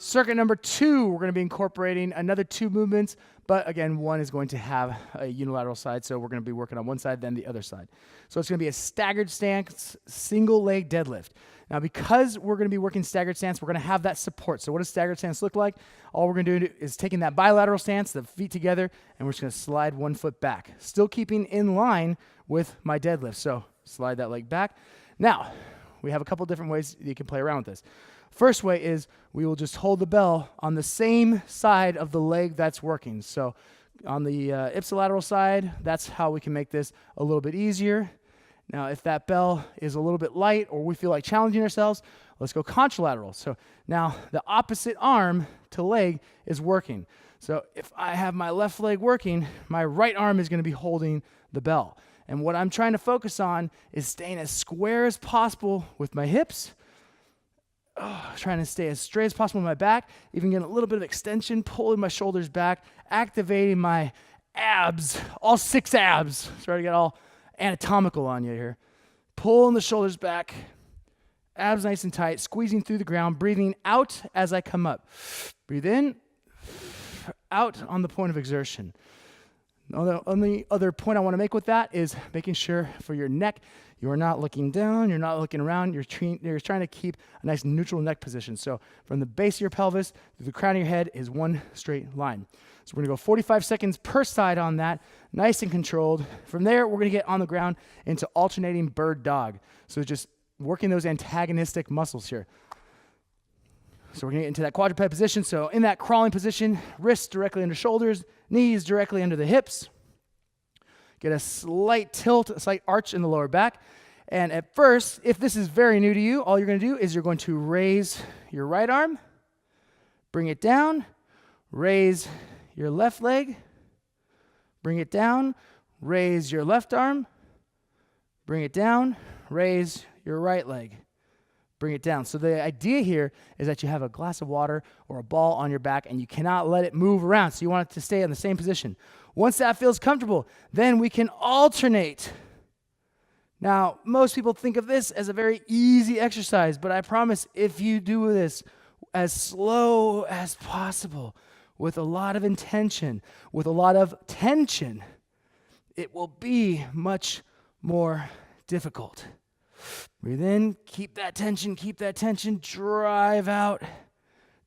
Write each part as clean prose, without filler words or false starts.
Circuit number 2, we're going to be incorporating another 2 movements, but again, one is going to have a unilateral side, so we're going to be working on one side, then the other side. So it's going to be a staggered stance, single leg deadlift. Now, because we're going to be working staggered stance, we're going to have that support. So what does staggered stance look like? All we're going to do is taking that bilateral stance, the feet together, and we're just going to slide one foot back, still keeping in line with my deadlift. So slide that leg back. Now, we have a couple different ways you can play around with this. First way is we will just hold the bell on the same side of the leg that's working. So on the ipsilateral side, that's how we can make this a little bit easier. Now, if that bell is a little bit light or we feel like challenging ourselves, let's go contralateral. So now the opposite arm to leg is working. So if I have my left leg working, my right arm is going to be holding the bell. And what I'm trying to focus on is staying as square as possible with my hips, trying to stay as straight as possible with my back, even getting a little bit of extension, pulling my shoulders back, activating my abs, all 6 abs. Sorry to get all anatomical on you here. Pulling the shoulders back, abs nice and tight, squeezing through the ground, breathing out as I come up. Breathe in, out on the point of exertion. The only other point I want to make with that is making sure for your neck, you are not looking down, you're not looking around, you're trying to keep a nice neutral neck position. So from the base of your pelvis to the crown of your head is one straight line. So we're going to go 45 seconds per side on that, nice and controlled. From there, we're going to get on the ground into alternating bird dog. So just working those antagonistic muscles here. So we're going to get into that quadruped position. So in that crawling position, wrists directly under shoulders, knees directly under the hips. Get a slight tilt, a slight arch in the lower back. And at first, if this is very new to you, all you're going to do is you're going to raise your right arm, bring it down, raise your left leg, bring it down, raise your left arm, bring it down, raise your right leg. Bring it down. So the idea here is that you have a glass of water or a ball on your back and you cannot let it move around. So you want it to stay in the same position. Once that feels comfortable, then we can alternate. Now, most people think of this as a very easy exercise, but I promise if you do this as slow as possible, with a lot of intention, with a lot of tension, it will be much more difficult. Breathe in, keep that tension, drive out.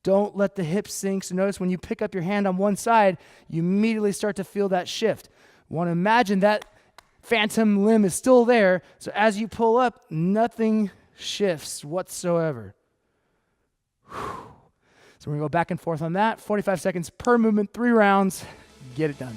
Don't let the hips sink. So notice when you pick up your hand on one side, you immediately start to feel that shift. You want to imagine that phantom limb is still there, so as you pull up, nothing shifts whatsoever. So we're going to go back and forth on that. 45 seconds per movement, 3 rounds. Get it done.